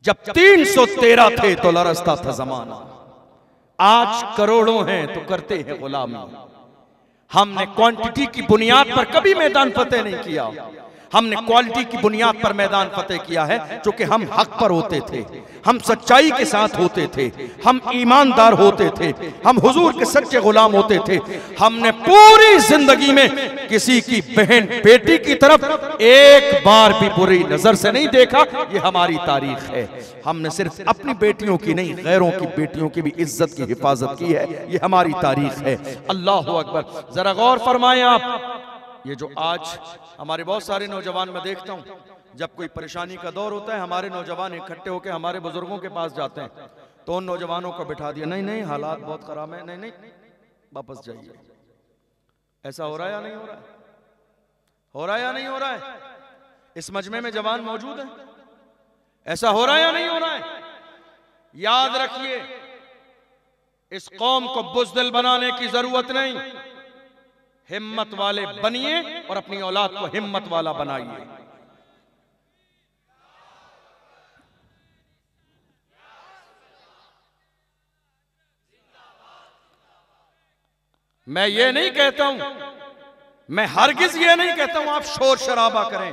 जब 313 थे तो लरसता था जमाना, आज करोड़ों हैं तो करते हैं गुलामी। हमने क्वांटिटी की बुनियाद पर कभी मैदान फतेह नहीं किया, हमने क्वालिटी की बुनियाद पर मैदान फतेह किया है। चूंकि हम हक पर होते थे, हम सच्चाई के साथ होते थे, हम ईमानदार होते थे, हम हुजूर के सच्चे गुलाम होते थे। हमने पूरी जिंदगी में किसी की बहन बेटी की तरफ एक बार भी बुरी नजर से नहीं देखा। ये हमारी तारीख है। हमने सिर्फ अपनी बेटियों की नहीं, गैरों की बेटियों की भी इज्जत की हिफाजत की है। ये हमारी तारीख है। अल्लाह अकबर। जरा गौर फरमाएं आप, ये जो आज हमारे बहुत सारे नौजवान मैं देखता हूँ, जब कोई परेशानी का दौर होता है हमारे नौजवान इकट्ठे होकर हमारे बुजुर्गों के पास जाते हैं, तो उन नौजवानों को बिठा दिया, नहीं नहीं हालात बहुत खराब है, नहीं नहीं वापस जाइए। ऐसा हो रहा है या नहीं हो रहा है? हो रहा है या नहीं हो रहा है? इस मजमे में जवान मौजूद है, ऐसा हो रहा है या नहीं हो रहा है? याद रखिए, इस कौम को बुज़दिल बनाने की जरूरत नहीं, हिम्मत वाले बनिए और अपनी औलाद को हिम्मत वाला बनाइए। मैं ये नहीं कहता हूं, मैं हरगिज ये नहीं कहता हूं आप शोर शराबा करें,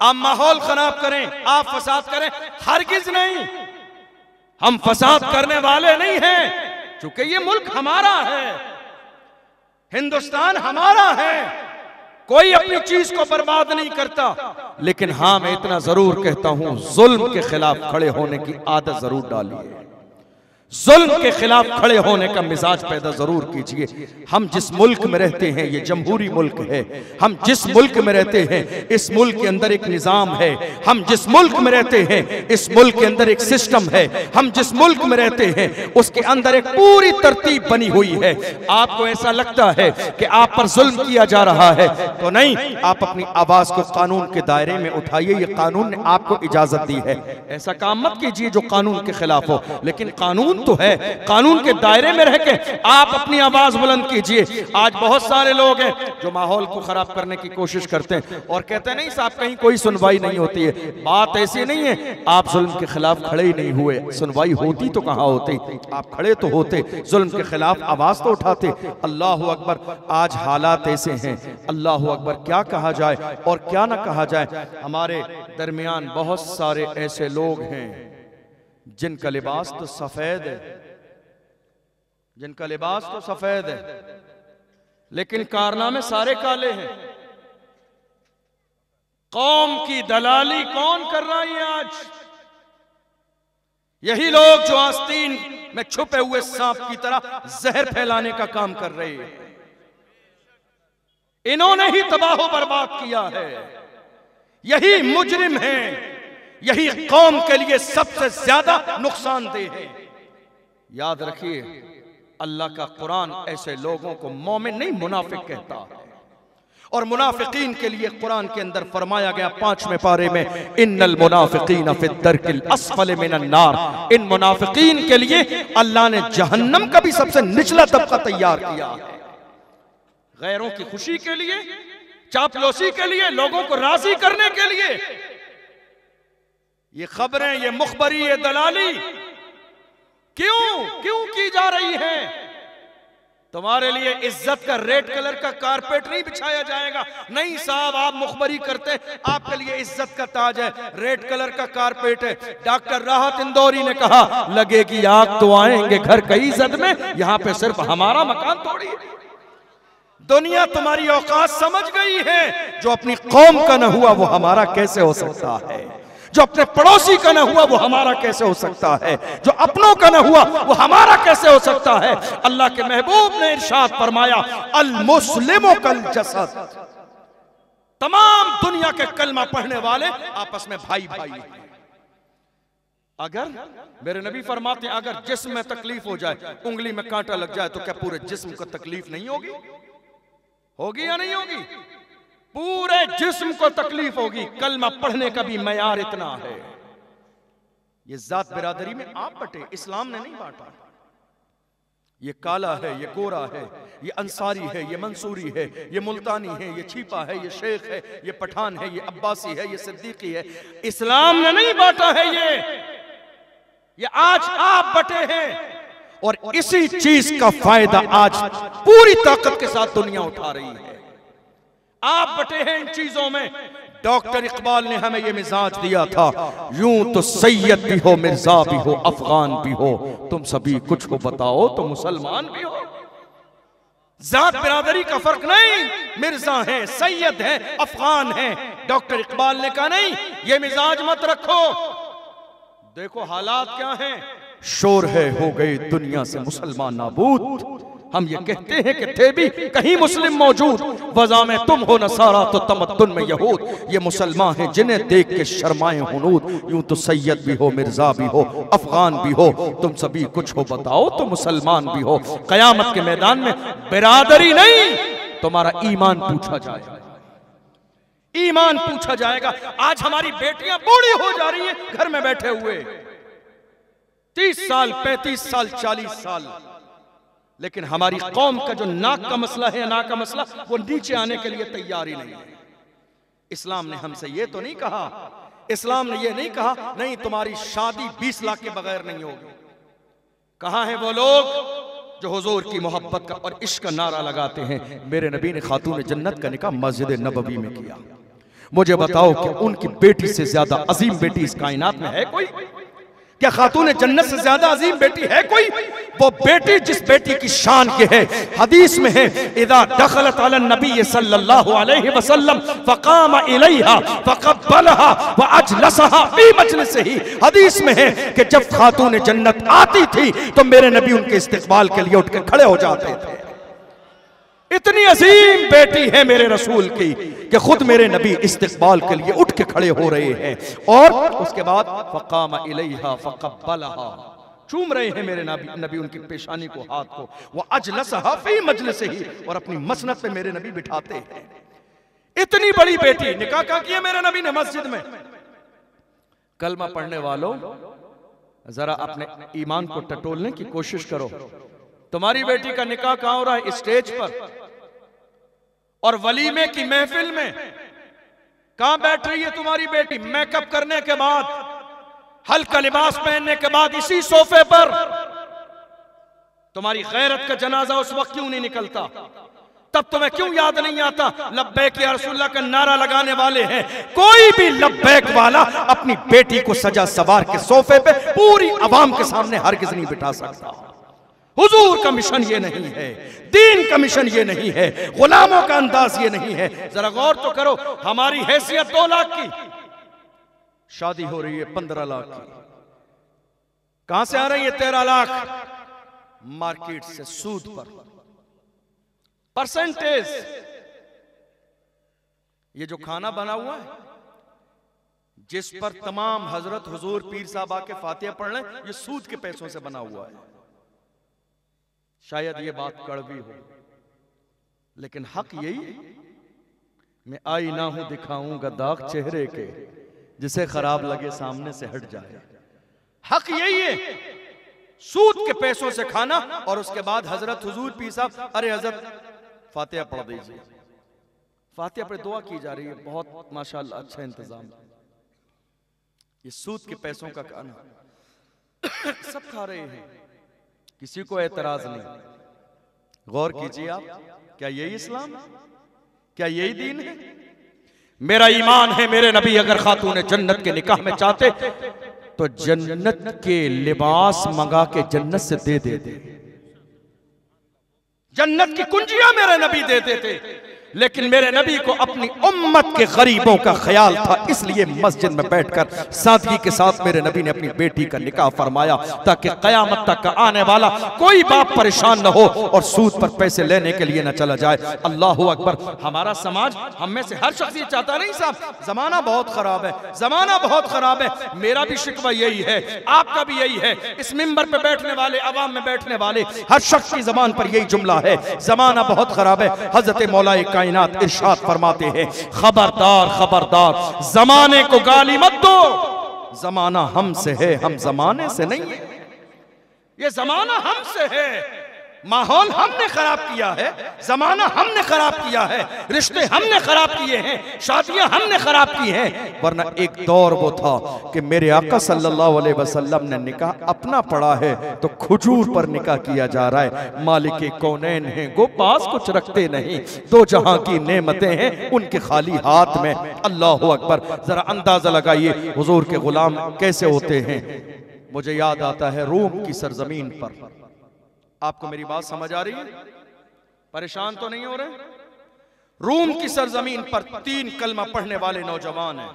आप माहौल खराब करें, आप फसाद करें, हरगिज नहीं। हम फसाद करने वाले नहीं हैं, क्योंकि ये मुल्क हमारा है, हिंदुस्तान हमारा है, कोई अपनी चीज को बर्बाद नहीं करता। लेकिन हां, मैं इतना जरूर कहता हूं, जुल्म के खिलाफ खड़े होने की आदत जरूर डालिए, जुल्म के खिलाफ खड़े होने का मिजाज पैदा जरूर कीजिए। हम जिस मुल्क में रहते हैं ये जमहूरी मुल्क है, हम जिस मुल्क में रहते हैं इस मुल्क के अंदर एक निजाम है, हम जिस मुल्क में रहते हैं इस मुल्क के अंदर एक सिस्टम है, हम जिस मुल्क में रहते हैं उसके अंदर एक पूरी तरतीब बनी हुई है। आपको ऐसा लगता है कि आप पर जुल्म किया जा रहा है तो नहीं, आप अपनी आवाज को कानून के दायरे में उठाइए, ये कानून ने आपको इजाजत दी है। ऐसा काम मत कीजिए जो कानून के खिलाफ हो, लेकिन कानून तो है, कानून के दायरे में रह के आप अपनी आवाज बुलंद कीजिए। आज बहुत सारे लोग हैं जो माहौल को खराब करने की कोशिश करते हैं और कहते हैं नहीं साहब कहीं कोई सुनवाई नहीं होती है। बात ऐसी नहीं है, आप जुल्म के खिलाफ खड़े ही नहीं हुए, सुनवाई होती तो कहां होती, आप खड़े तो होते, जुल्म के खिलाफ आवाज तो उठाते। अल्लाह अकबर। आज हालात ऐसे हैं, अल्लाह अकबर, क्या कहा जाए और क्या ना कहा जाए। हमारे दरमियान बहुत सारे ऐसे लोग हैं जिनका लिबास तो सफेद है, जिनका लिबास तो सफेद है, लेकिन कारनामे सारे काले हैं। कौम की दलाली कौन कर रहा है आज? यही लोग जो आस्तीन में छुपे हुए सांप की तरह जहर फैलाने का काम कर रहे हैं। इन्होंने ही तबाह बर्बाद किया है, यही मुजरिम हैं, यही कौम के लिए सबसे ज्यादा नुकसानदेह है। याद रखिए, अल्लाह का कुरान ऐसे लोगों को मोमिन नहीं मुनाफिक कहता है। और मुनाफिकीन के लिए कुरान के अंदर फरमाया गया 5वें पारे में, इन्नल मुनाफिकीन फी दरकिल अस्फल मिनन नार। इन मुनाफिकीन के लिए अल्लाह ने जहन्नम का भी सबसे निचला तबका तैयार किया है। गैरों की खुशी के लिए, चापलूसी के लिए, लोगों को राजी करने के लिए ये खबरें, ये मुखबरी, ये दलाली क्यों की जा रही है? तुम्हारे लिए इज्जत का रेड कलर का कारपेट नहीं बिछाया जाएगा। नहीं साहब, आप मुखबरी करते, आपके लिए इज्जत का ताज है, रेड कलर का कारपेट है। डॉक्टर राहत इंदौरी ने कहा, लगेगी आग तो आएंगे घर कई इज्जत में, यहां पे सिर्फ हमारा मकान थोड़ी है। दुनिया तुम्हारी औकात समझ गई है। जो अपनी कौम का न हुआ वो हमारा कैसे हो सकता है? जो अपने पड़ोसी का न हुआ वो हमारा कैसे हो सकता है? जो अपनों का न हुआ वो हमारा कैसे हो सकता है? अल्लाह के महबूब ने इरशाद फरमाया, अल मुस्लिमो कल जसद। तमाम दुनिया के कलमा पढ़ने वाले आपस में भाई भाई हैं। अगर मेरे नबी फरमाते हैं, अगर जिस्म में तकलीफ हो जाए, उंगली में कांटा लग जाए, तो क्या पूरे जिस्म को तकलीफ नहीं होगी? होगी या नहीं होगी? पूरे जिस्म को तकलीफ होगी। कलमा पढ़ने का भी मयार इतना है। ये जात बिरादरी में आप बटे, इस्लाम ने नहीं बांटा। ये काला है, ये गोरा है, ये अंसारी है, ये मंसूरी है, ये मुल्तानी है, ये छीपा है, ये शेख है, ये पठान है, ये अब्बासी है, ये सिद्दीकी है। इस्लाम ने नहीं बांटा है ये। ये आज आप बटे हैं और इसी चीज का फायदा आज पूरी ताकत के साथ दुनिया उठा रही है। आप बटे हैं इन चीजों में। डॉक्टर इकबाल ने हमें ये मिजाज दिया था, यूं तो सैयद भी हो, मिर्जा भी हो, अफगान भी हो, तुम सभी कुछ हो बताओ तो मुसलमान भी हो। जात बिरादरी का फर्क नहीं, मिर्जा हैं, सैयद हैं, अफगान हैं। डॉक्टर इकबाल ने कहा नहीं, ये मिजाज मत रखो। देखो हालात क्या हैं, शोर है हो गई दुनिया से मुसलमान नाबूद। हम ये कहते हैं कि थे भी कहीं मुस्लिम मौजूद, वज़ा में तुम हो नसारा तो तमद्दुन में यहूद। ये मुसलमान हैं जिन्हें देख के शर्माए हुनूद, यूं तो सैयद भी हो, मिर्जा भी हो, अफगान भी हो, तुम सभी कुछ हो बताओ तो मुसलमान भी हो। कयामत के मैदान में बिरादरी नहीं, तुम्हारा ईमान पूछा जाएगा, ईमान पूछा जाएगा। आज हमारी बेटियां बूढ़ी हो जा रही है घर में बैठे हुए, 30 साल 35 साल 40 साल, लेकिन हमारी कौम का जो नाक का मसला है, नाक का मसला, वो नीचे आने के लिए तैयार ही नहीं है। इस्लाम ने हमसे ये तो नहीं कहा, इस्लाम ने ये नहीं कहा नहीं तुम्हारी शादी 20 लाख के बगैर नहीं होगी। कहां हैं वो लोग जो हुजूर की मोहब्बत का और इश्क का नारा लगाते हैं? मेरे नबी ने खातून जन्नत का निकाह मस्जिद नबवी में किया। मुझे बताओ कि उनकी बेटी से ज्यादा अजीम बेटी इस कायनात में है कोई? क्या खातून जन्नत से ज्यादा अजीम बेटी है कोई? वो बेटी जिस बेटी की शान के है, हदीस में है, इदा दखलत अला नबी सल्लल्लाहु अलैहि वसल्लम फकाम इलैहा फकब्बलहा व अजलसहा फी मजलिसिही। हदीस में है कि जब खातून जन्नत आती थी तो मेरे नबी उनके इस्तकबाल के लिए उठ के खड़े हो जाते थे। इतनी अजीम बेटी है मेरे रसूल की कि खुद मेरे नबी इस्तकबाल के लिए उठ के खड़े हो रहे हैं। और उसके बाद फकाम इलैहा फकब्बलहा, चूम रहे हैं मेरे नबी उनकी पेशानी को, हाथ को। वो अजलसहा फी मजलिसिही, और अपनी मसनद पे मेरे नबी बिठाते हैं। इतनी बड़ी बेटी, निकाह क्या किया मेरे नबी ने मस्जिद में। कलमा पढ़ने वालों जरा अपने ईमान को टटोलने की कोशिश करो। तुम्हारी बेटी का निकाह कहां हो रहा है? स्टेज पर। और वलीमे की महफिल में कहां बैठ रही है तुम्हारी बेटी? मेकअप करने के बाद, हल्का लिबास पहनने के बाद इसी सोफे पर। तुम्हारी गैरत का जनाजा उस वक्त क्यों नहीं निकलता? तब तुम्हें क्यों याद नहीं आता लब्बैक या रसूलल्लाह का नारा लगाने वाले हैं? कोई भी लब्बैक वाला अपनी बेटी को सजा सवार के सोफे पे पूरी आवाम के सामने हरगिज़ नहीं बिठा सकता। हुजूर का मिशन ये नहीं है, दीन का मिशन ये नहीं है, गुलामों का अंदाज ये नहीं है। जरा गौर तो करो, हमारी हैसियत 2 लाख की, शादी हो रही है 15 लाख की। कहां से आ रही है 13 लाख? मार्केट से, सूद पर, परसेंटेज। ये जो खाना बना हुआ है, जिस पर तमाम हजरत हुजूर पीर साहब आके फातिहा पढ़ लें, ये सूद के पैसों से बना हुआ है। शायद ये बात कड़वी हो, लेकिन हक यही है। मैं आईना हूं दिखाऊंगा दाग चेहरे के, जिसे खराब लगे सामने से हट जाए। हक यही है, सूद के पैसों से खाना। और उसके बाद हजरत हुजूर पीर साहब, अरे हजरत फातिहा पढ़ दीजिए। फातिहा पर दुआ की जा रही है, बहुत माशाअल्लाह अच्छा इंतजाम। ये सूद के पैसों का खाना सब खा रहे हैं, किसी को एतराज नहीं। गौर कीजिए आप, क्या यही इस्लाम, क्या यही दीन है? मेरा ईमान है, मेरे नबी अगर खातून जन्नत के निकाह में चाहते तो जन्नत के लिबास मंगा के जन्नत से दे देते, जन्नत की कुंजियां मेरे नबी दे देते। लेकिन मेरे नबी को अपनी उम्मत के गरीबों का ख्याल था, इसलिए मस्जिद में बैठकर सादगी के साथ मेरे नबी ने अपनी बेटी का निकाह फरमाया, ताकि कयामत तक का आने वाला कोई बाप परेशान न हो और सूद पर पैसे लेने के लिए न चला जाए। अल्लाहु अकबर। हमारा समाज, हम में से हर शख्स ये चाहता नहीं साहब, जमाना बहुत खराब है, जमाना बहुत खराब है। मेरा भी शिकवा यही है, आपका भी यही है। इस मिंबर पे बैठने वाले, अवाम में बैठने वाले हर शख्स की जबान पर यही जुमला है, जमाना बहुत खराब है। हजरत मौलाए कायनात इरशाद फरमाते हैं, खबरदार खबरदार, जमाने को गाली मत दो, जमाना हमसे है, हम जमाने से नहीं है। ये जमाना हमसे है, माहौल हमने खराब किया है, जमाना हमने खराब किया है, रिश्ते हमने खराब किए हैं, शादियां हमने खराब की हैं। वरना एक दौर वो था कि मेरे आका सल्लल्लाहु अलैहि वसल्लम ने निकाह अपना पढ़ा है तो खजूर पर निकाह किया जा रहा है। मालिक कौनैन हैं, वो पास कुछ रखते नहीं, दो जहां की नेमतें हैं उनके खाली हाथ में। अल्लाह अकबर। जरा अंदाजा लगाइए हुजूर के गुलाम कैसे होते हैं। मुझे याद आता है रूम की सरजमीन पर, आपको मेरी बात समझ आ रही है? परेशान तो नहीं हो रहे? रूम की सरजमीन पर 3 कलमा पढ़ने वाले नौजवान हैं,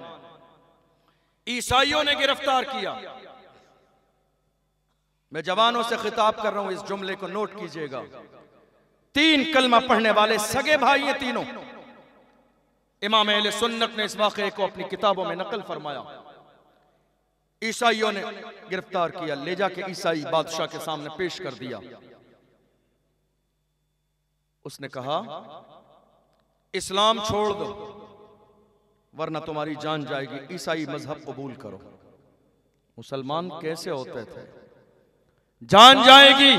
ईसाइयों ने गिरफ्तार किया। मैं जवानों से खिताब कर रहा हूं, इस जुमले को नोट कीजिएगा। 3 कलमा पढ़ने वाले सगे भाई हैं तीनों। इमाम अहले सुन्नत ने इस वाक़े को अपनी किताबों में नकल फरमाया। ईसाइयों ने गिरफ्तार किया, ले जाके ईसाई बादशाह के सामने पेश कर दिया। उसने कहा इस्लाम छोड़ दो वरना तुम्हारी जान जाएगी, ईसाई मजहब कबूल करो। मुसलमान कैसे होते थे? जान जाएगी।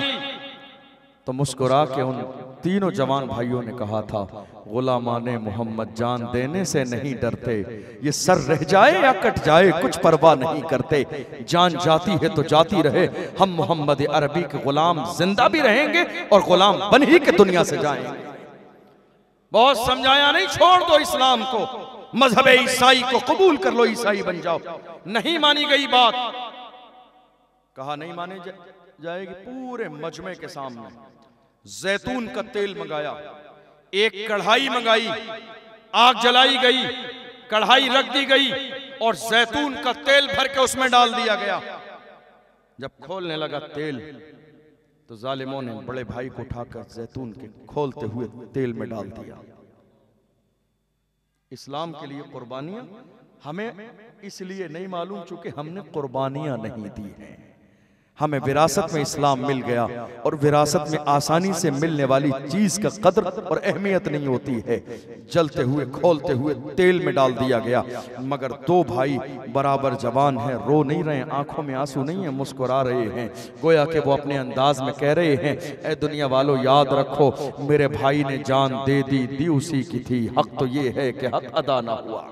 तो मुस्कुरा के उन तीनों जवान भाइयों ने कहा था, गुलामाने मोहम्मद जान देने से नहीं डरते, ये सर रह जाए या कट जाए कुछ परवाह नहीं करते। जान जाती है तो जाती रहे, हम मोहम्मद अरबी के गुलाम जिंदा भी रहेंगे और गुलाम बन ही के दुनिया से जाएंगे। बहुत समझाया, नहीं छोड़ दो इस्लाम को, मजहब ईसाई को कबूल कर लो, ईसाई बन जाओ। नहीं मानी गई बात। कहा नहीं माने जाएगी। पूरे मजमे के सामने जैतून का तेल मंगाया, एक कढ़ाई मंगाई, आग जलाई गई, कढ़ाई रख दी गई और जैतून का तेल भर के उसमें डाल दिया गया। जब खोलने लगा तेल तो जालिमों ने बड़े भाई को उठाकर जैतून के खोलते हुए तेल में डाल दिया। इस्लाम के लिए कुर्बानियां हमें इसलिए नहीं मालूम चूंकि हमने कुर्बानियां नहीं दी हैं। हमें विरासत में इस्लाम मिल गया और विरासत में आसानी से मिलने वाली चीज का कदर और अहमियत नहीं होती है। जलते हुए खोलते हुए तेल में डाल दिया गया। मगर 2 भाई बराबर जवान हैं, रो नहीं रहे, आंखों में आंसू नहीं है, मुस्कुरा रहे हैं। गोया कि वो अपने अंदाज में कह रहे हैं, ए दुनिया वालों याद रखो, मेरे भाई ने जान दे दी उसी की थी, हक तो ये है कि हक अदा ना हुआ।